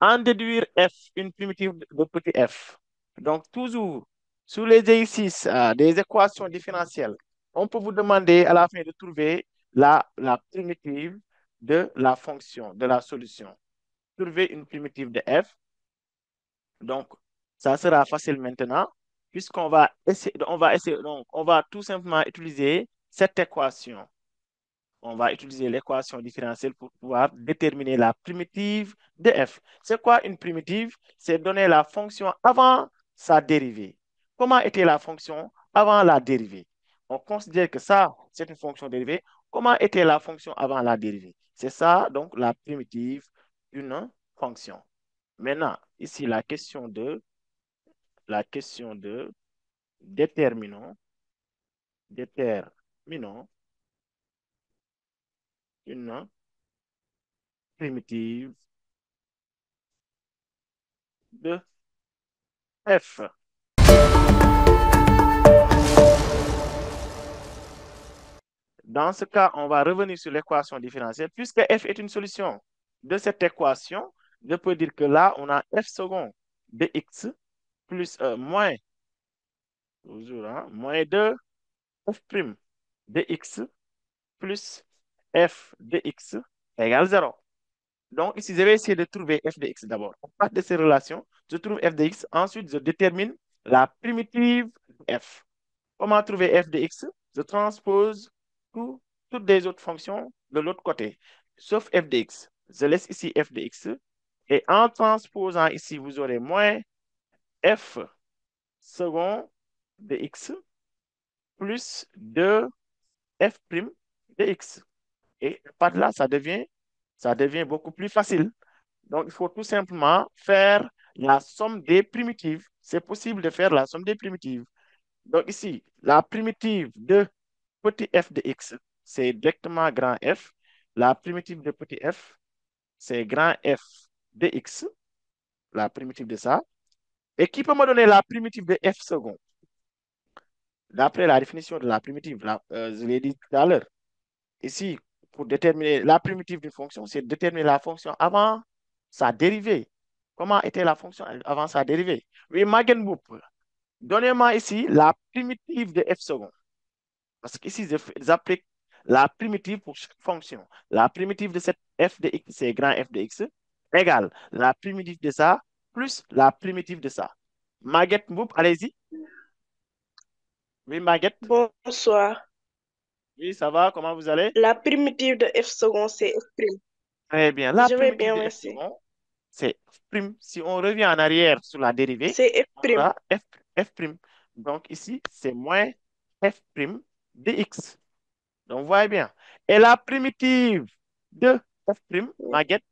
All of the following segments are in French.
en déduire f, une primitive de petit f. Donc, toujours, sous les exercices des équations différentielles, on peut vous demander à la fin de trouver la primitive de la fonction, de la solution. Trouver une primitive de f. Donc, ça sera facile maintenant, puisqu'on va essayer, donc, on va tout simplement utiliser cette équation. On va utiliser l'équation différentielle pour pouvoir déterminer la primitive de f. C'est quoi une primitive? C'est donner la fonction avant sa dérivée. Comment était la fonction avant la dérivée? On considère que ça, c'est une fonction dérivée. Comment était la fonction avant la dérivée? C'est ça, donc, la primitive d'une fonction. Maintenant, ici, la question de déterminons une primitive de f. Dans ce cas, on va revenir sur l'équation différentielle. Puisque f est une solution de cette équation, je peux dire que là, on a f second de x plus moins, toujours, hein, moins 2 f prime de x plus f de x égale 0. Donc, ici, je vais essayer de trouver f de x d'abord. À partir de ces relations, je trouve f de x. Ensuite, je détermine la primitive f. Comment trouver f de x? Je transpose toutes les autres fonctions de l'autre côté, sauf f de x. Je laisse ici f de x. Et en transposant ici, vous aurez moins f second de x plus 2 f prime de x. Et par là, ça devient beaucoup plus facile. Donc, il faut tout simplement faire la somme des primitives. C'est possible de faire la somme des primitives. Donc, ici, la primitive de petit f de x, c'est directement grand F. La primitive de petit f, c'est grand F de x, la primitive de ça. Et qui peut me donner la primitive de f second? D'après la définition de la primitive, je l'ai dit tout à l'heure. Ici, pour déterminer la primitive d'une fonction, c'est déterminer la fonction avant sa dérivée. Comment était la fonction avant sa dérivée? Oui, Magenboop, donnez-moi ici la primitive de f second. Parce qu'ici, j'applique la primitive pour chaque fonction. La primitive de cette f de x, c'est grand f de x, égale la primitive de ça plus la primitive de ça. Maguette Mboup, allez-y. Oui, Maguette. Bonsoir. Oui, ça va, comment vous allez? La primitive de f second, c'est f prime. Très bien. La Je vais primitive bien, de f merci. second, c'est f prime. Si on revient en arrière sur la dérivée, C'est f on prime. aura f prime. Donc ici, c'est moins f prime de x. Donc, vous voyez bien. Et la primitive de f prime, Maguette,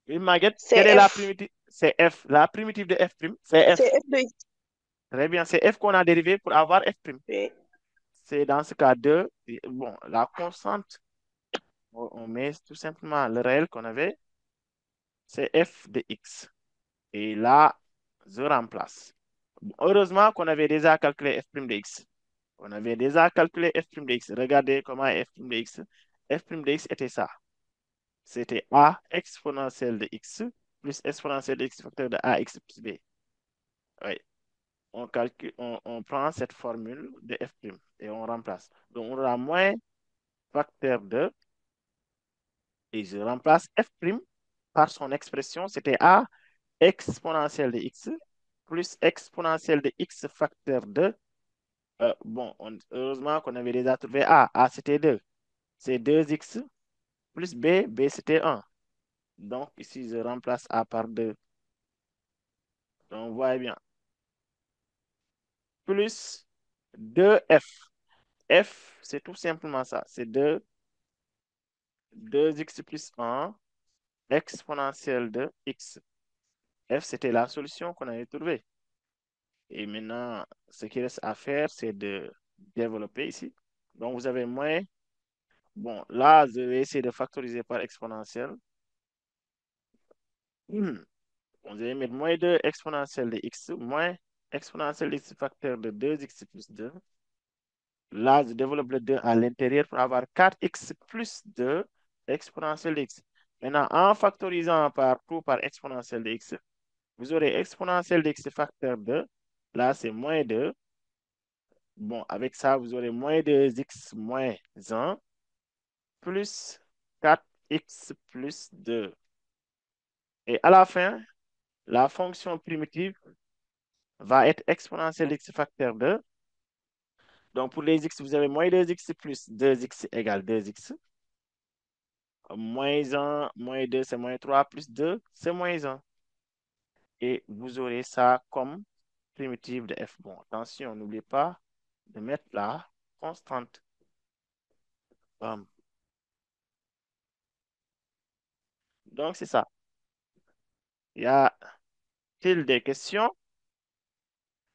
oui, Maguette, C'est quelle est la f. primitive? C'est f. La primitive de f prime, c'est C'est f. f de x. Très bien, c'est f qu'on a dérivé pour avoir f prime. Oui. C'est dans ce cas de, bon, la constante, on met tout simplement le réel qu'on avait, c'est f de x. Et là, je remplace. Heureusement qu'on avait déjà calculé f' de x. On avait déjà calculé f' de x. Regardez comment f' de x. F' de x était ça. C'était a exponentielle de x plus exponentielle de x facteur de ax plus b. Oui. On prend cette formule de f' et on remplace. Donc, on aura moins facteur de, et je remplace f' par son expression, c'était a exponentielle de x plus exponentielle de x facteur de. Bon, heureusement qu'on avait déjà trouvé A. A, c'était 2. C'est 2x plus B. B, c'était 1. Donc, ici, je remplace A par 2. Donc, vous voyez bien. Plus 2f. F, c'est tout simplement ça. C'est 2x plus 1 exponentielle de x. F, c'était la solution qu'on avait trouvée. Et maintenant, ce qui reste à faire, c'est de développer ici. Donc, vous avez moins. Bon, là, je vais essayer de factoriser par exponentielle. On va mettre moins 2 exponentielle de x moins exponentielle de x facteur de 2x plus 2. Là, je développe le 2 à l'intérieur pour avoir 4x plus 2 exponentielle de x. Maintenant, en factorisant par tout par exponentielle de x, vous aurez exponentielle de x facteur 2. Là, c'est moins 2. Bon, avec ça, vous aurez moins 2x moins 1 plus 4x plus 2. Et à la fin, la fonction primitive va être exponentielle de x facteur 2. Donc, pour les x, vous avez moins 2x plus 2x égale 2x. Moins 1, moins 2, c'est moins 3 plus 2, c'est moins 1. Et vous aurez ça comme primitive de f. Bon, attention, n'oubliez pas de mettre la constante. Um, donc, c'est ça. Y a-t-il des questions?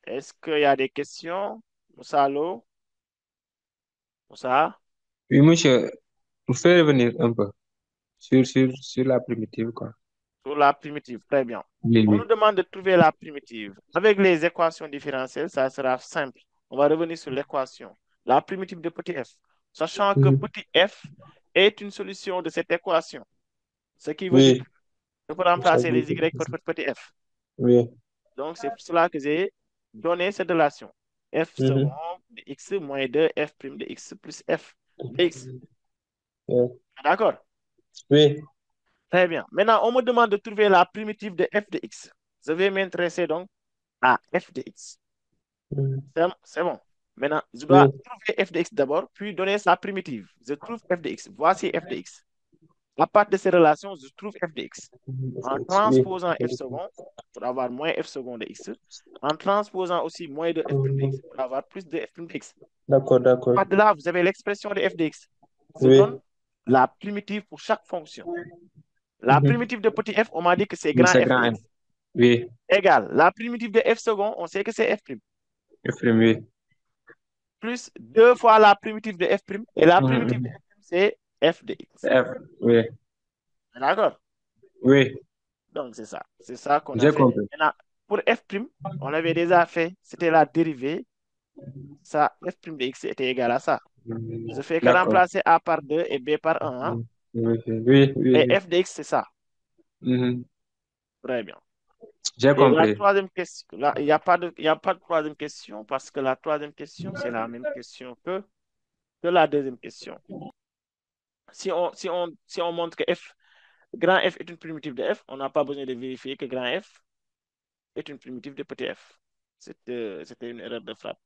Est-ce qu'il y a des questions? Moussa, allô? Moussa? Oui, monsieur, vous faites revenir un peu sur la primitive, quoi. Sur la primitive, très bien. Oui, On nous oui. demande de trouver la primitive. Avec les équations différentielles, ça sera simple. On va revenir sur l'équation. La primitive de petit f. Sachant que Mhm. petit f est une solution de cette équation. Ce qui veut dire Oui, que je peux remplacer les y par petit f. oui. Donc, c'est pour cela que j'ai donné cette relation. F second Mhm. de x moins 2 f prime de x plus f de x. Oui, D'accord? oui. Très bien. Maintenant, on me demande de trouver la primitive de f de x. Je vais m'intéresser donc à f de x. Mhm. C'est bon. Maintenant, je dois Oui. trouver f de x d'abord, puis donner sa primitive. Je trouve f de x. Voici f de x. À partir de ces relations, je trouve f de x. En Oui. transposant f second pour avoir moins f second de x. En transposant aussi moins de f prime de x pour avoir plus de f prime de x. D'accord, d'accord. À partir de là, vous avez l'expression de f de x. Je donne Oui. la primitive pour chaque fonction. La Mhm. primitive de petit f, on m'a dit que c'est Oui, grand c'est f de grand x. M. Oui. Égale la primitive de f second, on sait que c'est f prime. Ephraim, oui. Plus 2 fois la primitive de f prime. Et la Mhm, primitive de mhm. f prime, c'est f de x. F, oui. D'accord? Oui, Donc, c'est ça. C'est ça qu'on a j'ai fait. compris. Maintenant, pour f prime, on l'avait déjà fait. C'était la dérivée. Ça, f prime de x était égal à ça. Mhm. Je fais que D'accord. remplacer a par 2 et b par 1. Hein. Mhm. Oui, oui, oui, Et oui. f de x, c'est ça. Mhm. Très bien. J'ai Et la compris. troisième question, là, il y a pas de troisième question parce que la troisième question, c'est la même question que la deuxième question. Si on montre que grand F est une primitive de F, on n'a pas besoin de vérifier que grand F est une primitive de petit f. C'était une erreur de frappe.